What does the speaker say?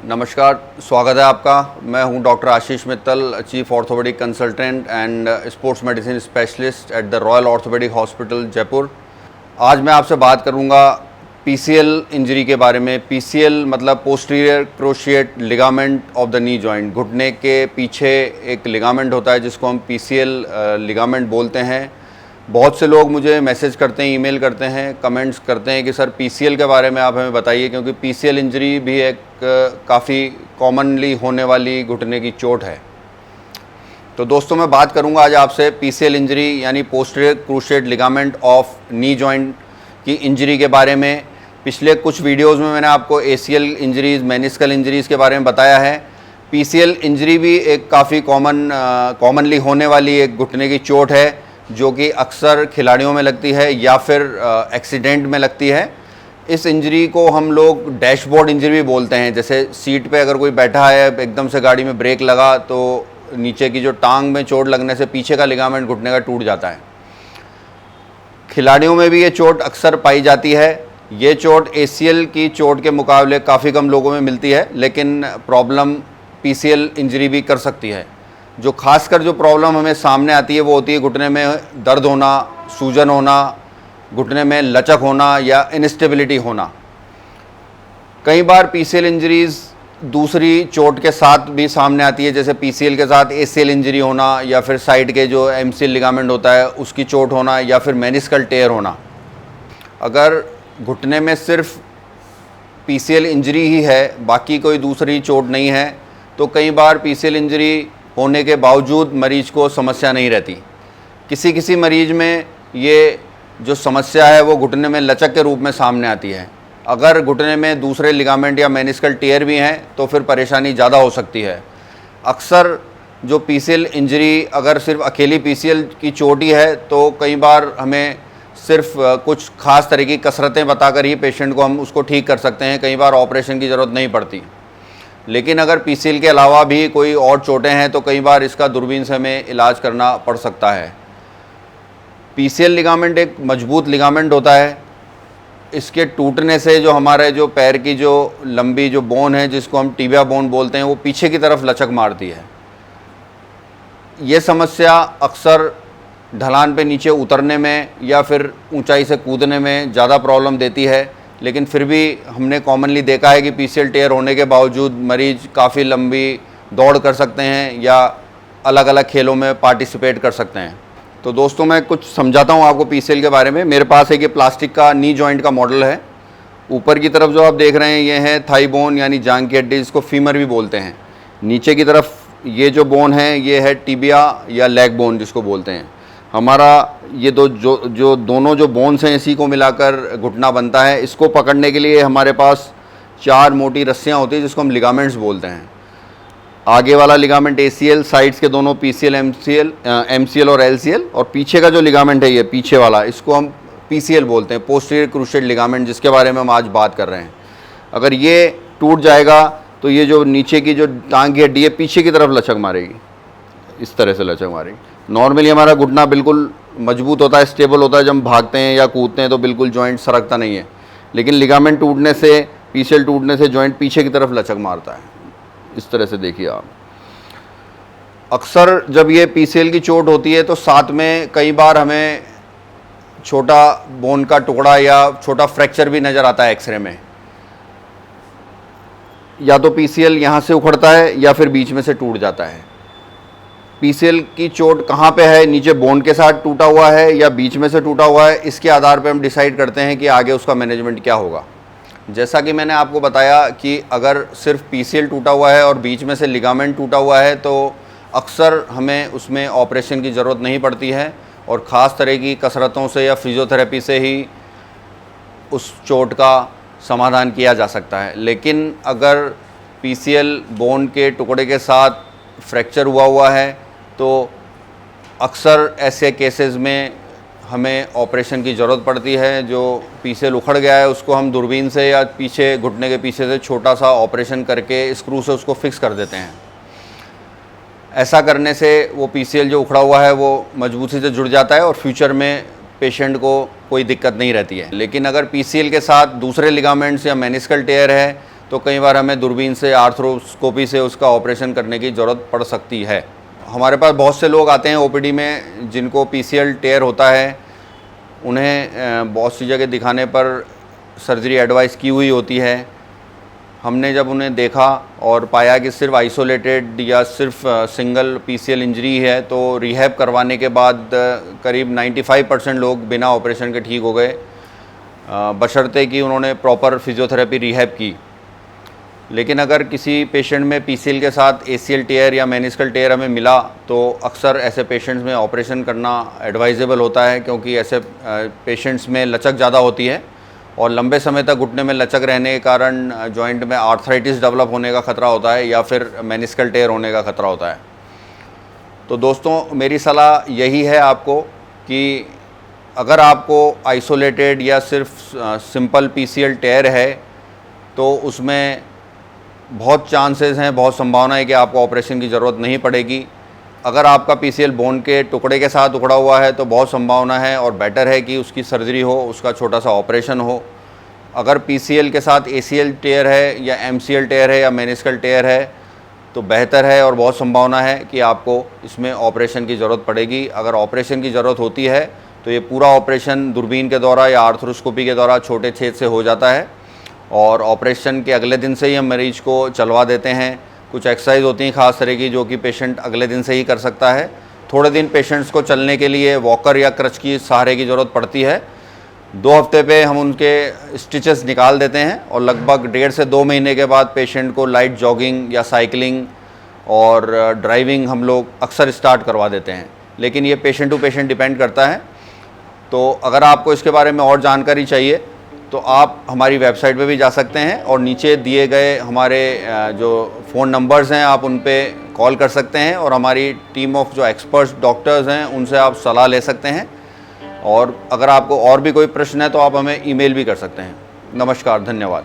नमस्कार, स्वागत है आपका। मैं हूं doctor Ashish Mittal, chief orthopaedic consultant and sports medicine specialist at the royal orthopaedic hospital Jaipur. आज मैं आपसे बात करूंगा पीसीएल इंजरी के बारे में। पीसीएल मतलब posterior cruciate ligament of the knee joint. घुटने के पीछे एक लिगामेंट होता है जिसको हम पीसीएल लिगामेंट बोलते हैं। बहुत से लोग मुझे मैसेज करते हैं, ईमेल करते हैं, कमेंट्स करते हैं कि सर पीसीएल के बारे में आप हमें बताइए, क्योंकि पीसीएल इंजरी भी एक काफ़ी कॉमनली होने वाली घुटने की चोट है। तो दोस्तों, मैं बात करूंगा आज आपसे पीसीएल इंजरी यानी posterior cruciate ligament of knee joint की इंजरी के बारे में। पिछले कुछ वीडियोस में मैंने आपको एसीएल इंजरीज़, मेनिस्कल इंजरीज़ के बारे में बताया है। पीसीएल इंजरी भी एक काफ़ी कॉमनली होने वाली एक घुटने की चोट है जो कि अक्सर खिलाड़ियों में लगती है या फिर एक्सीडेंट में लगती है। इस इंजरी को हम लोग डैशबोर्ड इंजरी भी बोलते हैं। जैसे सीट पे अगर कोई बैठा है, एकदम से गाड़ी में ब्रेक लगा तो नीचे की जो टांग में चोट लगने से पीछे का लिगामेंट घुटने का टूट जाता है। खिलाड़ियों में भी ये चोट अक्सर पाई जाती है। ये चोट एसीएल की चोट के मुकाबले काफ़ी कम लोगों में मिलती है, लेकिन प्रॉब्लम पीसीएल इंजरी भी कर सकती है। जो खासकर जो प्रॉब्लम हमें सामने आती है वो होती है घुटने में दर्द होना, सूजन होना, घुटने में लचक होना या इनस्टेबिलिटी होना। कई बार पीसीएल इंजरीज़ दूसरी चोट के साथ भी सामने आती है, जैसे पीसीएल के साथ एसीएल इंजरी होना या फिर साइड के जो एमसीएल लिगामेंट होता है उसकी चोट होना या फिर मेनिस्कल टेयर होना। अगर घुटने में सिर्फ पीसीएल इंजरी ही है, बाकी कोई दूसरी चोट नहीं है, तो कई बार पीसीएल इंजरी होने के बावजूद मरीज को समस्या नहीं रहती। किसी किसी मरीज में ये जो समस्या है वो घुटने में लचक के रूप में सामने आती है। अगर घुटने में दूसरे लिगामेंट या मेनिस्कल टियर भी हैं तो फिर परेशानी ज़्यादा हो सकती है। अक्सर जो पीसीएल इंजरी अगर सिर्फ अकेली पीसीएल की चोट ही है तो कई बार हमें सिर्फ कुछ खास तरह की कसरतें बताकर ही पेशेंट को हम उसको ठीक कर सकते हैं। कई बार ऑपरेशन की ज़रूरत नहीं पड़ती। लेकिन अगर पीसीएल के अलावा भी कोई और चोटें हैं तो कई बार इसका दूरबीन से हमें इलाज करना पड़ सकता है। पीसीएल लिगामेंट एक मजबूत लिगामेंट होता है। इसके टूटने से जो हमारे जो पैर की जो लंबी जो बोन है जिसको हम टिबिया बोन बोलते हैं वो पीछे की तरफ लचक मारती है। ये समस्या अक्सर ढलान पे नीचे उतरने में या फिर ऊंचाई से कूदने में ज़्यादा प्रॉब्लम देती है, लेकिन फिर भी हमने कॉमनली देखा है कि पीसीएल टेयर होने के बावजूद मरीज काफ़ी लंबी दौड़ कर सकते हैं या अलग अलग खेलों में पार्टिसिपेट कर सकते हैं। तो दोस्तों, मैं कुछ समझाता हूँ आपको पीसीएल के बारे में। मेरे पास एक ये प्लास्टिक का नी जॉइंट का मॉडल है। ऊपर की तरफ जो आप देख रहे हैं ये है थाई बोन यानी जांघ की हड्डी, जिसको फीमर भी बोलते हैं। नीचे की तरफ ये जो बोन है ये है टिबिया या लेग बोन जिसको बोलते हैं। हमारा ये जो दोनों जो बोन्स हैं इसी को मिलाकर घुटना बनता है। इसको पकड़ने के लिए हमारे पास 4 मोटी रस्सियाँ होती हैं जिसको हम लिगामेंट्स बोलते हैं। आगे वाला लिगामेंट एसीएल, साइड्स के दोनों पीसीएल, एमसीएल और एलसीएल, और पीछे का जो लिगामेंट है ये पीछे वाला, इसको हम पीसीएल बोलते हैं, पोस्टीरियर क्रूशिएट लिगामेंट, जिसके बारे में हम आज बात कर रहे हैं। अगर ये टूट जाएगा तो ये जो नीचे की जो टांग की हड्डी है पीछे की तरफ लचक मारेगी, इस तरह से लचक मारेगी। नॉर्मली हमारा घुटना बिल्कुल मजबूत होता है, स्टेबल होता है। जब हम भागते हैं या कूदते हैं तो बिल्कुल जॉइंट सरकता नहीं है, लेकिन लिगामेंट टूटने से, पीसीएल टूटने से जॉइंट पीछे की तरफ लचक मारता है। इस तरह से देखिए आप। अक्सर जब ये पीसीएल की चोट होती है तो साथ में कई बार हमें छोटा बोन का टुकड़ा या छोटा फ्रैक्चर भी नज़र आता है एक्सरे में। या तो पीसीएल यहाँ से उखड़ता है या फिर बीच में से टूट जाता है। पीसीएल की चोट कहाँ पे है, नीचे बोन के साथ टूटा हुआ है या बीच में से टूटा हुआ है, इसके आधार पे हम डिसाइड करते हैं कि आगे उसका मैनेजमेंट क्या होगा। जैसा कि मैंने आपको बताया कि अगर सिर्फ पीसीएल टूटा हुआ है और बीच में से लिगामेंट टूटा हुआ है तो अक्सर हमें उसमें ऑपरेशन की ज़रूरत नहीं पड़ती है और ख़ास तरह की कसरतों से या फिजियोथेरेपी से ही उस चोट का समाधान किया जा सकता है। लेकिन अगर पीसीएल बोन के टुकड़े के साथ फ्रैक्चर हुआ है तो अक्सर ऐसे केसेस में हमें ऑपरेशन की ज़रूरत पड़ती है। जो पीसीएल उखड़ गया है उसको हम दूरबीन से या पीछे घुटने के पीछे से छोटा सा ऑपरेशन करके स्क्रू से उसको फिक्स कर देते हैं। ऐसा करने से वो पीसीएल जो उखड़ा हुआ है वो मजबूती से जुड़ जाता है और फ्यूचर में पेशेंट को कोई दिक्कत नहीं रहती है। लेकिन अगर पीसीएल के साथ दूसरे लिगामेंट्स या मेनिस्कल टेयर है तो कई बार हमें दूरबीन से आर्थ्रोस्कोपी से उसका ऑपरेशन करने की ज़रूरत पड़ सकती है। हमारे पास बहुत से लोग आते हैं ओपीडी में जिनको पीसीएल टेयर होता है, उन्हें बहुत सी जगह दिखाने पर सर्जरी एडवाइस की हुई होती है। हमने जब उन्हें देखा और पाया कि सिर्फ आइसोलेटेड या सिर्फ सिंगल पीसीएल इंजरी है तो रिहैब करवाने के बाद करीब 95% लोग बिना ऑपरेशन के ठीक हो गए, बशर्ते कि उन्होंने प्रॉपर फिजियोथेरेपी रिहैब की। लेकिन अगर किसी पेशेंट में पीसीएल के साथ एसीएल टेयर या मेनिस्कल टेयर हमें मिला तो अक्सर ऐसे पेशेंट्स में ऑपरेशन करना एडवाइजेबल होता है, क्योंकि ऐसे पेशेंट्स में लचक ज़्यादा होती है और लंबे समय तक घुटने में लचक रहने के कारण जॉइंट में आर्थराइटिस डेवलप होने का ख़तरा होता है या फिर मेनिस्कल टेयर होने का ख़तरा होता है। तो दोस्तों, मेरी सलाह यही है आपको कि अगर आपको आइसोलेटेड या सिर्फ सिंपल पीसीएल टेयर है तो उसमें बहुत चांसेस हैं, बहुत संभावना है कि आपको ऑपरेशन की ज़रूरत नहीं पड़ेगी। अगर आपका पीसीएल बोन के टुकड़े के साथ उखड़ा हुआ है तो बहुत संभावना है और बेटर है कि उसकी सर्जरी हो, उसका छोटा सा ऑपरेशन हो। अगर पीसीएल के साथ एसीएल टेयर है या एमसीएल टेयर है या मेनिस्कल टेयर है तो बेहतर है और बहुत संभावना है कि आपको इसमें ऑपरेशन की ज़रूरत पड़ेगी। अगर ऑपरेशन की ज़रूरत होती है तो ये पूरा ऑपरेशन दूरबीन के द्वारा या आर्थ्रोस्कोपी के द्वारा छोटे छेद से हो जाता है और ऑपरेशन के अगले दिन से ही हम मरीज को चलवा देते हैं। कुछ एक्सरसाइज होती हैं ख़ास तरह की जो कि पेशेंट अगले दिन से ही कर सकता है। थोड़े दिन पेशेंट्स को चलने के लिए वॉकर या क्रच की सहारे की ज़रूरत पड़ती है। 2 हफ्ते पे हम उनके स्टिचेस निकाल देते हैं और लगभग 1.5 से 2 महीने के बाद पेशेंट को लाइट जॉगिंग या साइकिलिंग और ड्राइविंग हम लोग अक्सर स्टार्ट करवा देते हैं। लेकिन ये पेशेंट टू पेशेंट डिपेंड करता है। तो अगर आपको इसके बारे में और जानकारी चाहिए तो आप हमारी वेबसाइट पे भी जा सकते हैं और नीचे दिए गए हमारे जो फ़ोन नंबर्स हैं आप उन पे कॉल कर सकते हैं और हमारी टीम ऑफ जो एक्सपर्ट्स डॉक्टर्स हैं उनसे आप सलाह ले सकते हैं। और अगर आपको और भी कोई प्रश्न है तो आप हमें ईमेल भी कर सकते हैं। नमस्कार, धन्यवाद।